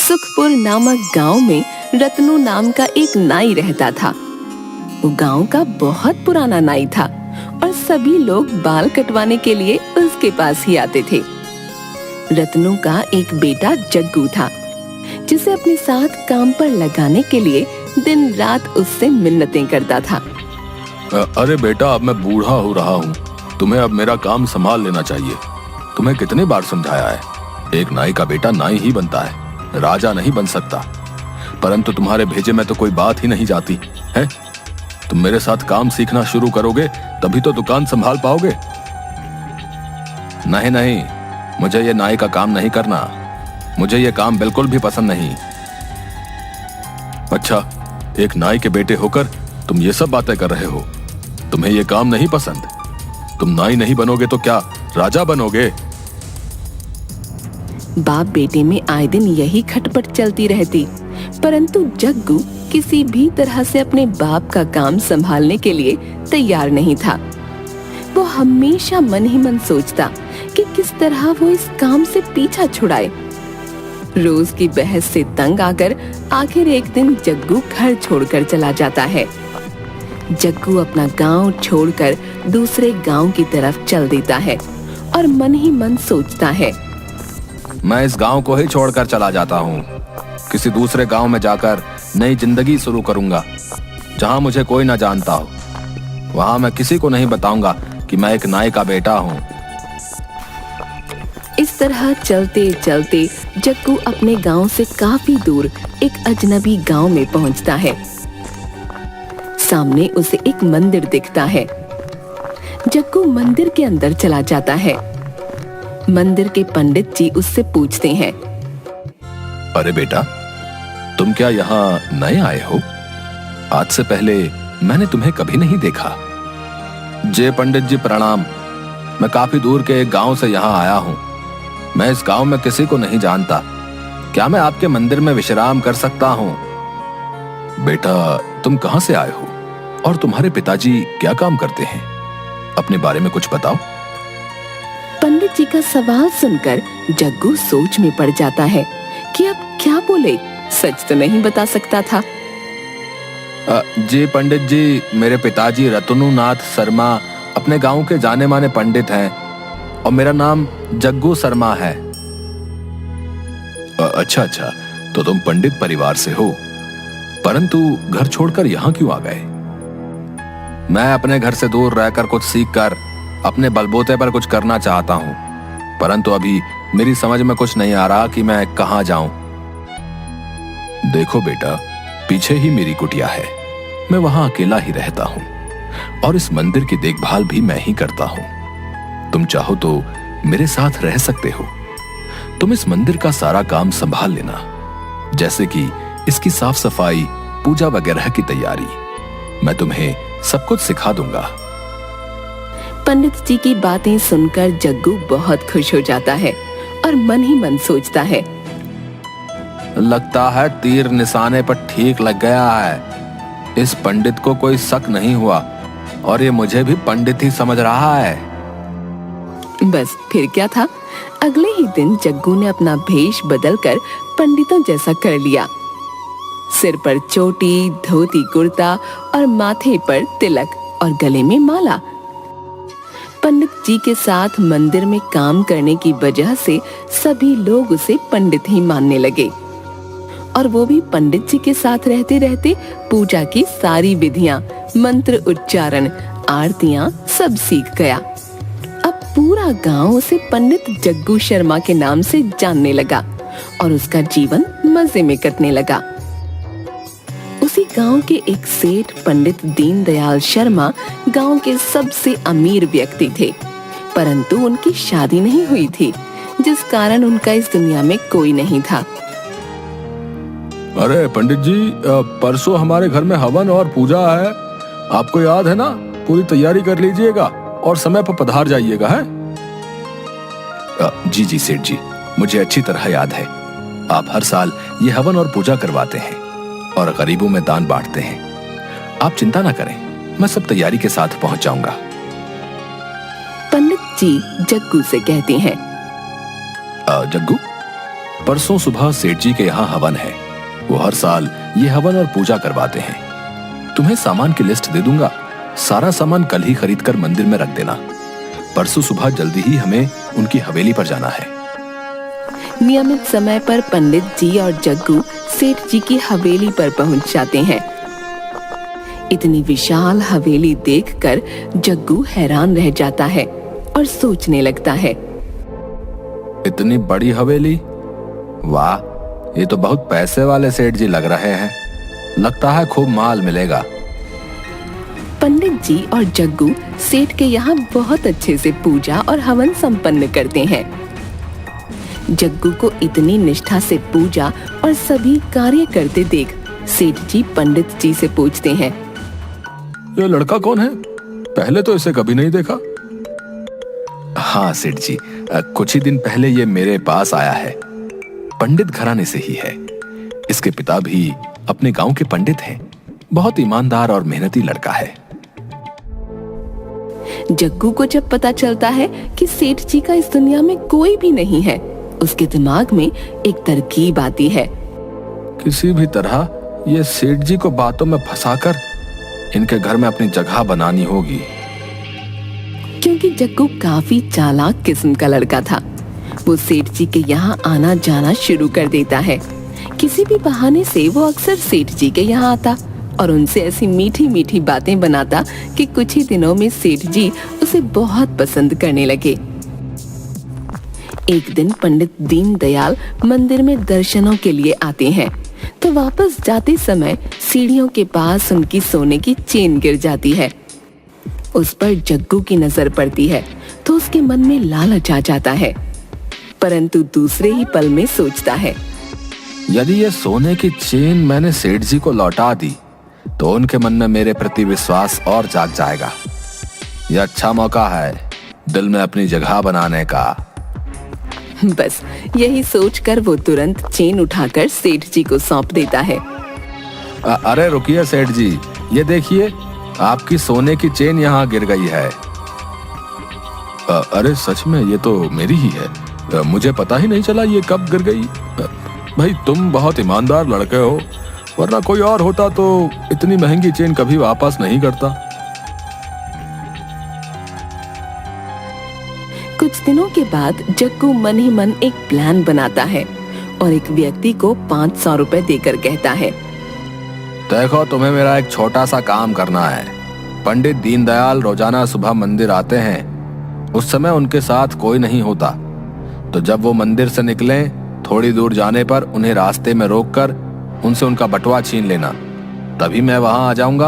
सुखपुर नामक गांव में रत्नू नाम का एक नाई रहता था। वो गांव का बहुत पुराना नाई था और सभी लोग बाल कटवाने के लिए उसके पास ही आते थे। रत्नू का एक बेटा जग्गू था, जिसे अपने साथ काम पर लगाने के लिए दिन रात उससे मिन्नतें करता था। अरे बेटा, अब मैं बूढ़ा हो रहा हूँ, तुम्हें अब मेरा काम संभाल लेना चाहिए। तुम्हें कितनी बार समझाया है, एक नाई का बेटा नाई ही बनता है, राजा नहीं बन सकता। परंतु तुम्हारे भेजे में तो कोई बात ही नहीं जाती है। तुम मेरे साथ काम सीखना शुरू करोगे तभी तो दुकान संभाल पाओगे। नहीं नहीं, मुझे ये नाई का काम नहीं करना। मुझे ये काम बिल्कुल भी पसंद नहीं। अच्छा, एक नाई के बेटे होकर तुम ये सब बातें कर रहे हो। तुम्हें ये काम नहीं पसंद? तुम नाई नहीं बनोगे तो क्या राजा बनोगे? बाप बेटे में आए दिन यही खटपट चलती रहती, परंतु जग्गू किसी भी तरह से अपने बाप का काम संभालने के लिए तैयार नहीं था। वो हमेशा मन ही मन सोचता कि किस तरह वो इस काम से पीछा छुड़ाए। रोज की बहस से तंग आकर आखिर एक दिन जग्गू घर छोड़कर चला जाता है। जग्गू अपना गांव छोड़कर दूसरे गांव की तरफ चल देता है और मन ही मन सोचता है, मैं इस गांव को ही छोड़कर चला जाता हूँ। किसी दूसरे गांव में जाकर नई जिंदगी शुरू करूंगा, जहां मुझे कोई न जानता हो। वहां मैं किसी को नहीं बताऊंगा कि मैं एक नाई का बेटा हूँ। इस तरह चलते चलते जग्गू अपने गांव से काफी दूर एक अजनबी गांव में पहुंचता है। सामने उसे एक मंदिर दिखता है। जग्गू मंदिर के अंदर चला जाता है। मंदिर के पंडित जी उससे पूछते हैं, अरे बेटा, तुम क्या यहाँ नए आए हो? आज से पहले मैंने तुम्हें कभी नहीं देखा। जय पंडित जी, प्रणाम। मैं काफी दूर के एक गांव से यहाँ आया हूँ। मैं इस गांव में किसी को नहीं जानता। क्या मैं आपके मंदिर में विश्राम कर सकता हूँ? बेटा, तुम कहाँ से आए हो और तुम्हारे पिताजी क्या काम करते हैं? अपने बारे में कुछ बताओ। पंडित जी का सवाल सुनकर जग्गू सोच में पड़ जाता है कि अब क्या बोले। सच तो नहीं बता सकता था। जी पंडित जी, मेरे पिताजी रत्नू नाथ शर्मा अपने गांव के जाने माने पंडित हैं और मेरा नाम जग्गू शर्मा है। अच्छा अच्छा, तो तुम पंडित परिवार से हो, परंतु घर छोड़कर यहाँ क्यों आ गए? मैं अपने घर से दूर रहकर कुछ सीखकर अपने बलबूते पर कुछ करना चाहता हूँ, परंतु अभी मेरी समझ में कुछ नहीं आ रहा कि मैं कहाँ जाऊं। देखो बेटा, पीछे ही मेरी कुटिया है। मैं वहां अकेला ही रहता हूँ और इस मंदिर की देखभाल भी मैं ही करता हूँ। तुम चाहो तो मेरे साथ रह सकते हो। तुम इस मंदिर का सारा काम संभाल लेना, जैसे कि इसकी साफ सफाई, पूजा वगैरह की तैयारी। मैं तुम्हें सब कुछ सिखा दूंगा। पंडित जी की बातें सुनकर जग्गू बहुत खुश हो जाता है और मन ही मन सोचता है, लगता है तीर निशाने पर ठीक लग गया है। इस पंडित को कोई शक नहीं हुआ और ये मुझे भी पंडित ही समझ रहा है। बस फिर क्या था, अगले ही दिन जग्गू ने अपना भेष बदलकर पंडितों जैसा कर लिया। सिर पर चोटी, धोती कुर्ता और माथे पर तिलक और गले में माला। पंडित जी के साथ मंदिर में काम करने की वजह से सभी लोग उसे पंडित ही मानने लगे और वो भी पंडित जी के साथ रहते रहते पूजा की सारी विधियां, मंत्र उच्चारण, आरतियां सब सीख गया। अब पूरा गांव उसे पंडित जग्गू शर्मा के नाम से जानने लगा और उसका जीवन मजे में कटने लगा। उसी गांव के एक सेठ पंडित दीनदयाल शर्मा गांव के सबसे अमीर व्यक्ति थे, परंतु उनकी शादी नहीं हुई थी, जिस कारण उनका इस दुनिया में कोई नहीं था। अरे पंडित जी, परसों हमारे घर में हवन और पूजा है, आपको याद है ना? पूरी तैयारी कर लीजिएगा और समय पर पधार जाइएगा। है? जी जी सेठ जी, मुझे अच्छी तरह याद है। आप हर साल ये हवन और पूजा करवाते हैं और गरीबों में दान बांटते हैं। आप चिंता ना करें, मैं सब तैयारी के साथ पहुंच जाऊंगा। पंडित जी जग्गू से कहते हैं, जग्गू, परसों सुबह सेठ जी के यहाँ हवन है। वो हर साल ये हवन और पूजा करवाते हैं। तुम्हें सामान की लिस्ट दे दूंगा, सारा सामान कल ही खरीद कर मंदिर में रख देना। परसों सुबह जल्दी ही हमें उनकी हवेली पर जाना है। नियमित समय पर पंडित जी और जग्गू सेठ जी की हवेली पर पहुंच जाते हैं। इतनी विशाल हवेली देखकर जग्गू हैरान रह जाता है और सोचने लगता है, इतनी बड़ी हवेली, वाह, ये तो बहुत पैसे वाले सेठ जी लग रहे हैं। लगता है खूब माल मिलेगा। पंडित जी और जग्गू सेठ के यहाँ बहुत अच्छे से पूजा और हवन संपन्न करते हैं। जग्गू को इतनी निष्ठा से पूजा और सभी कार्य करते देख सेठ जी पंडित जी से पूछते हैं, ये लड़का कौन है? पहले तो इसे कभी नहीं देखा। हाँ सेठ जी, कुछ ही दिन पहले ये मेरे पास आया है। पंडित घराने से ही है। इसके पिता भी अपने गांव के पंडित हैं। बहुत ईमानदार और मेहनती लड़का है। जग्गू को जब पता चलता है कि सेठ जी का इस दुनिया में कोई भी नहीं है, उसके दिमाग में एक तरकीब आती है। किसी भी तरह ये सेठ जी को बातों में फंसाकर इनके घर में अपनी जगह बनानी होगी। क्योंकि जग्गू काफी चालाक किस्म का लड़का था, वो सेठ जी के यहाँ आना जाना शुरू कर देता है। किसी भी बहाने से वो अक्सर सेठ जी के यहाँ आता और उनसे ऐसी मीठी मीठी बातें बनाता कि कुछ ही दिनों में सेठ जी उसे बहुत पसंद करने लगे। एक दिन पंडित दीनदयाल मंदिर में दर्शनों के लिए आते हैं, तो वापस जाते समय सीढ़ियों के पास उनकी सोने की चेन गिर जाती है। उस पर जग्गू की नजर पड़ती है तो उसके मन में लालच आ जाता है, परंतु दूसरे ही पल में सोचता है, यदि ये सोने की चेन मैंने सेठ जी को लौटा दी तो उनके मन में मेरे प्रति विश्वास और जाग जाएगा। यह अच्छा मौका है दिल में अपनी जगह बनाने का। बस यही सोचकर वो तुरंत चेन उठाकर सेठ जी को सौंप देता है। अरे रुकिए सेठ जी, ये देखिए आपकी सोने की चेन यहाँ गिर गई है। अरे सच में ये तो मेरी ही है, मुझे पता ही नहीं चला ये कब गिर गई। भाई तुम बहुत ईमानदार लड़के हो, वरना कोई और होता तो इतनी महंगी चेन कभी वापस नहीं करता। कुछ दिनों के बाद जग्गू मन ही मन एक प्लान बनाता है और एक व्यक्ति को 500 रुपए देकर कहता है, देखो तुम्हें मेरा एक छोटा सा काम करना है। पंडित दीनदयाल रोजाना सुबह मंदिर आते हैं। उस समय उनके साथ कोई नहीं होता, तो जब वो मंदिर से निकलें थोड़ी दूर जाने पर उन्हें रास्ते में रोककर उनसे उनका बटुआ छीन लेना। तभी मैं वहां आ जाऊंगा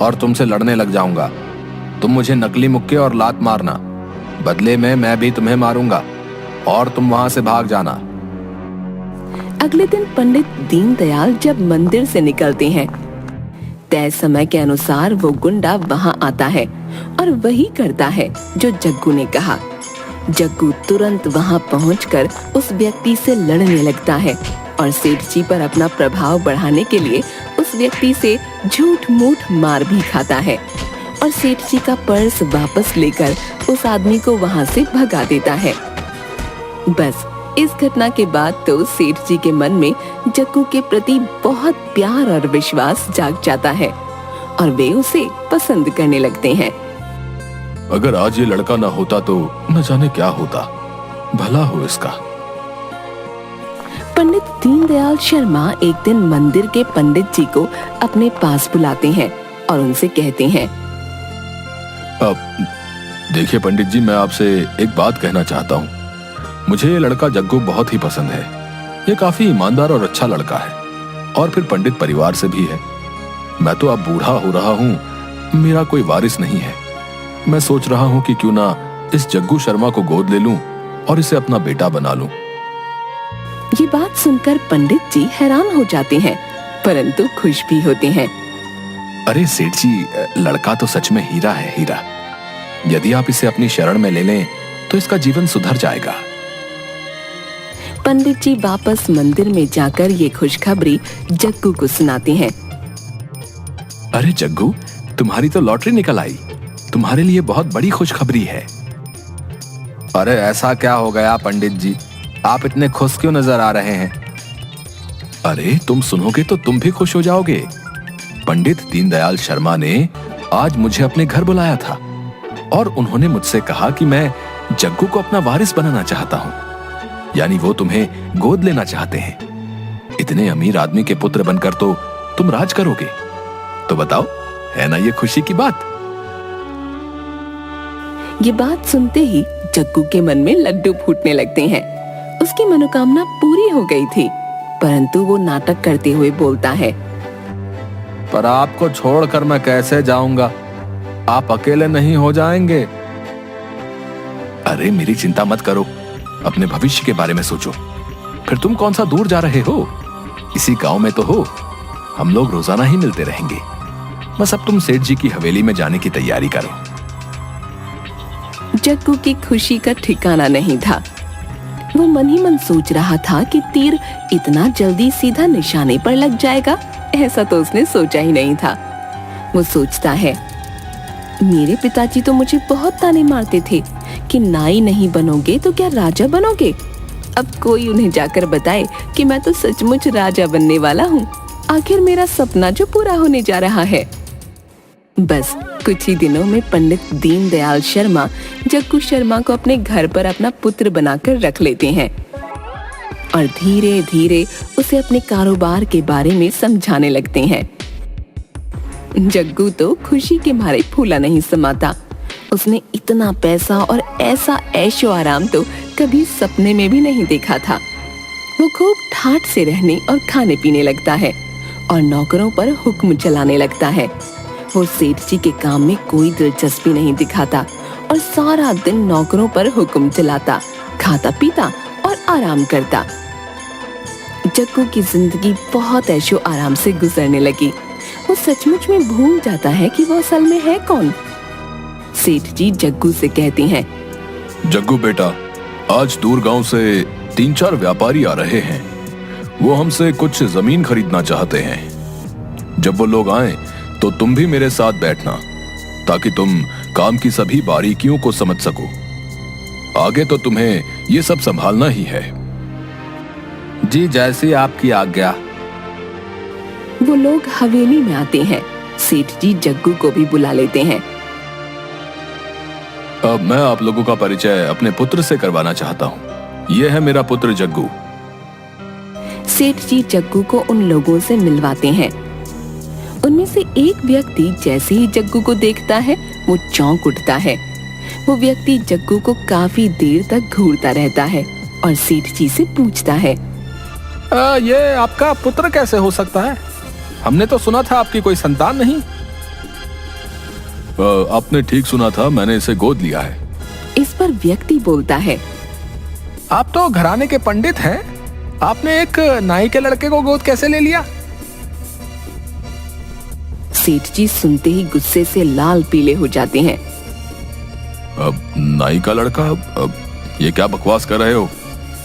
और तुमसे लड़ने लग जाऊंगा। तुम मुझे नकली मुक्के और लात मारना, बदले में मैं भी तुम्हें मारूंगा और तुम वहां से भाग जाना। अगले दिन पंडित दीनदयाल जब मंदिर से निकलते हैं, तय समय के अनुसार वो गुंडा वहां आता है और वही करता है जो जग्गू ने कहा। जग्गू तुरंत वहां पहुंचकर उस व्यक्ति से लड़ने लगता है और सेठ जी पर अपना प्रभाव बढ़ाने के लिए उस व्यक्ति से झूठ मूठ मार भी खाता है और सेठ जी का पर्स वापस लेकर उस आदमी को वहां से भगा देता है। बस इस घटना के बाद तो सेठ जी के मन में जग्गू के प्रति बहुत प्यार और विश्वास जाग जाता है और वे उसे पसंद करने लगते हैं। अगर आज ये लड़का ना होता तो न जाने क्या होता, भला हो इसका। पंडित दीनदयाल शर्मा एक दिन मंदिर के पंडित जी को अपने पास बुलाते हैं और उनसे कहते हैं, देखिए पंडित जी, मैं आपसे एक बात कहना चाहता हूँ। मुझे ये लड़का जग्गू बहुत ही पसंद है। ये काफी ईमानदार और अच्छा लड़का है और फिर पंडित परिवार से भी है। मैं तो अब बूढ़ा हो रहा हूँ, मेरा कोई वारिस नहीं है। मैं सोच रहा हूँ कि क्यों ना इस जग्गू शर्मा को गोद ले लूं और इसे अपना बेटा बना लूं। ये बात सुनकर पंडित जी हैरान हो जाते हैं, परंतु खुश भी होते हैं। अरे सेठ जी, लड़का तो सच में हीरा है, हीरा। यदि आप इसे अपनी शरण में ले लें तो इसका जीवन सुधर जाएगा। पंडित जी वापस मंदिर में जाकर ये खुशखबरी जग्गू को सुनाते हैं। अरे जग्गू, तुम्हारी तो लॉटरी निकल आई। तुम्हारे लिए बहुत बड़ी खुशखबरी है। अरे ऐसा क्या हो गया पंडित जी? आप इतने खुश क्यों नजर आ रहे हैं? अरे तुम सुनोगे तो तुम भी खुश हो जाओगे। पंडित दीनदयाल शर्मा ने आज मुझे अपने घर बुलाया था और उन्होंने मुझसे कहा कि मैं जग्गू को अपना वारिस बनाना चाहता हूँ, यानी वो तुम्हें गोद लेना चाहते हैं। इतने अमीर आदमी के पुत्र बनकर तो तुम राज करोगे। तो बताओ, है ना ये खुशी की बात? ये बात सुनते ही जग्गू के मन में लड्डू फूटने लगते हैं। उसकी मनोकामना पूरी हो गई थी, परंतु वो नाटक करते हुए बोलता है, पर आपको छोड़कर मैं कैसे जाऊंगा? आप अकेले नहीं हो जाएंगे। अरे मेरी चिंता मत करो, अपने भविष्य के बारे में सोचो। फिर तुम कौन सा दूर जा रहे हो? इसी गांव में तो हो, हम लोग रोजाना ही मिलते रहेंगे। बस अब तुम सेठ जी की हवेली में जाने की तैयारी करो। जग्गू की खुशी का ठिकाना नहीं था। वो मन ही मन सोच रहा था कि तीर इतना जल्दी सीधा निशाने पर लग जाएगा, ऐसा तो उसने सोचा ही नहीं था। वो सोचता है, मेरे पिताजी तो मुझे बहुत ताने मारते थे कि नाई नहीं बनोगे तो क्या राजा बनोगे। अब कोई उन्हें जाकर बताए कि मैं तो सचमुच राजा बनने वाला हूँ। आखिर मेरा सपना जो पूरा होने जा रहा है। बस कुछ ही दिनों में पंडित दीनदयाल शर्मा जग्गू शर्मा को अपने घर पर अपना पुत्र बनाकर रख लेते हैं और धीरे धीरे उसे अपने कारोबार के बारे में समझाने लगते हैं। जग्गू तो खुशी के मारे फूला नहीं समाता। उसने इतना पैसा और ऐसा ऐशो आराम तो कभी सपने में भी नहीं देखा था। वो खूब ठाठ से रहने और खाने पीने लगता है और नौकरों पर हुक्म चलाने लगता है। वो सेठ जी के काम में कोई दिलचस्पी नहीं दिखाता और सारा दिन नौकरों पर हुक्म चलाता, खाता पीता और आराम करता। जग्गू की जिंदगी बहुत ऐशो आराम से गुजरने लगी। वो सचमुच में भूल जाता है कि वो असल में है कौन। सेठ जी जग्गू से कहते हैं, जग्गू बेटा, आज दूर गांव से 3-4 व्यापारी आ रहे हैं। वो हमसे कुछ जमीन खरीदना चाहते हैं। जब वो लोग आए तो तुम भी मेरे साथ बैठना, ताकि तुम काम की सभी बारीकियों को समझ सको। आगे तो तुम्हें ये सब संभालना ही है। जी, जैसी आपकी आज्ञा। वो लोग हवेली में आते हैं। सेठ जी जग्गू को भी बुला लेते हैं। अब मैं आप लोगों का परिचय अपने पुत्र से करवाना चाहता हूँ। ये है मेरा पुत्र जग्गू। सेठ जी जग्गू को उन लोगों से मिलवाते हैं। उनमें से एक व्यक्ति जैसे ही जग्गू को देखता है वो चौंक उठता है। वो व्यक्ति जग्गू को काफी देर तक घूरता रहता है और सेठ जी से पूछता है, ये आपका पुत्र कैसे हो सकता है? हमने तो सुना था आपकी कोई संतान नहीं। आपने ठीक सुना था, मैंने इसे गोद लिया है। इस पर व्यक्ति बोलता है, आप तो घराने के पंडित हैं, आपने एक नाई के लड़के को गोद कैसे ले लिया? सेठ जी सुनते ही गुस्से से लाल पीले हो जाते हैं। अब नाई का लड़का? अब ये क्या बकवास कर रहे हो?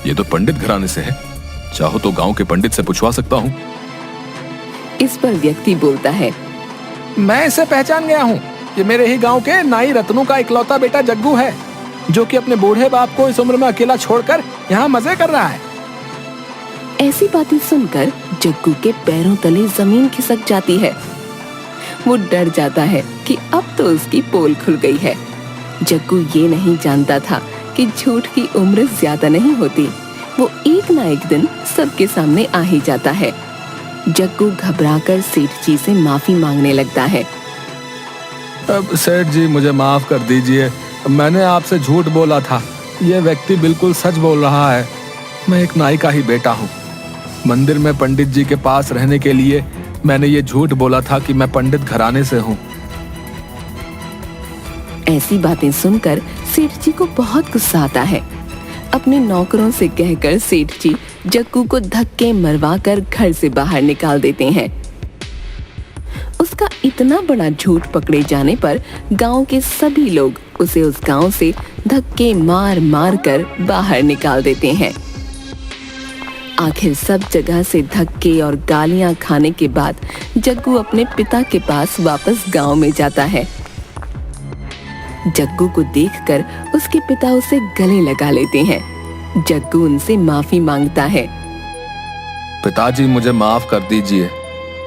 ये तो पंडित घराने से है। चाहो तो गांव के पंडित से पूछवा सकता हूँ। इस पर व्यक्ति बोलता है, मैं इसे पहचान गया हूँ। ये मेरे ही गांव के नाई रत्नू का इकलौता बेटा जग्गू है, जो कि अपने बूढ़े बाप को इस उम्र में अकेला छोड़कर यहाँ मजे कर रहा है। ऐसी बातें सुनकर जग्गू के पैरों तले जमीन खिसक जाती है। वो डर जाता है कि अब तो उसकी पोल खुल गई है। जग्गू ये नहीं जानता था कि झूठ की उम्र ज्यादा नहीं होती। वो एक ना एक दिन सबके सामने आ ही जाता है। जग्गू घबराकर सेठ जी से माफी मांगने लगता है। अब सेठ जी, मुझे माफ कर दीजिए, मैंने आपसे झूठ बोला था। ये व्यक्ति बिल्कुल सच बोल रहा है। मैं एक नाई का ही बेटा हूँ। मंदिर में पंडित जी के पास रहने के लिए मैंने ये झूठ बोला था कि मैं पंडित घराने से हूँ। ऐसी बातें सुनकर सेठ जी को बहुत गुस्सा आता है। अपने नौकरों से कहकर सेठ जी जग्गू को धक्के मरवाकर घर से बाहर निकाल देते हैं। उसका इतना बड़ा झूठ पकड़े जाने पर गांव के सभी लोग उसे उस गांव से धक्के मार मार कर बाहर निकाल देते हैं। आखिर सब जगह से धक्के और गालियां खाने के बाद जग्गू अपने पिता के पास वापस गांव में जाता है। जग्गू को देखकर उसके पिता उसे गले लगा लेते हैं। जग्गू उनसे माफी मांगता है। पिताजी मुझे माफ कर दीजिए।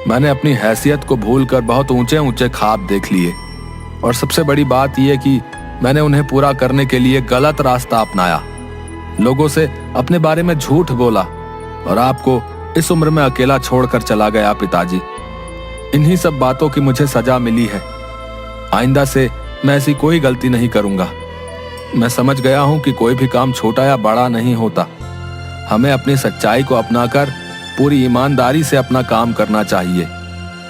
मैंने अपनी हैसियत को भूलकर बहुत ऊंचे ऊंचे ख्वाब देख लिए, और सबसे बड़ी बात यह कि मैंने उन्हें पूरा करने के लिए गलत रास्ता अपनाया। लोगों से अपने बारे में झूठ बोला और आपको इस उम्र में अकेला छोड़कर चला गया पिताजी। इन्हीं सब बातों की मुझे सजा मिली है। आइंदा से मैं ऐसी कोई गलती नहीं करूंगा। मैं समझ गया हूं कि कोई भी काम छोटा या बड़ा नहीं होता। हमें अपनी सच्चाई को अपनाकर पूरी ईमानदारी से अपना काम करना चाहिए,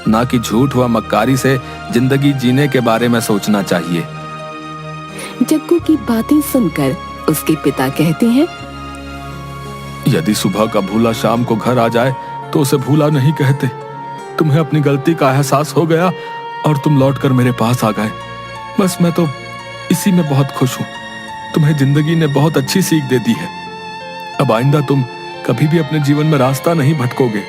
ना कि झूठ व मक्कारी से जिंदगी जीने के बारे में सोचना चाहिए। जग्गू की बातें सुनकर उसके पिता कहते हैं, यदि सुबह का भूला शाम को घर आ जाए तो उसे भूला नहीं कहते। तुम्हें अपनी गलती का एहसास हो गया और तुम लौटकर मेरे पास आ गए। बस मैं तो इसी में बहुत खुश हूं। तुम्हें जिंदगी ने बहुत अच्छी सीख दे दी है। अब आइंदा तुम कभी भी अपने जीवन में रास्ता नहीं भटकोगे।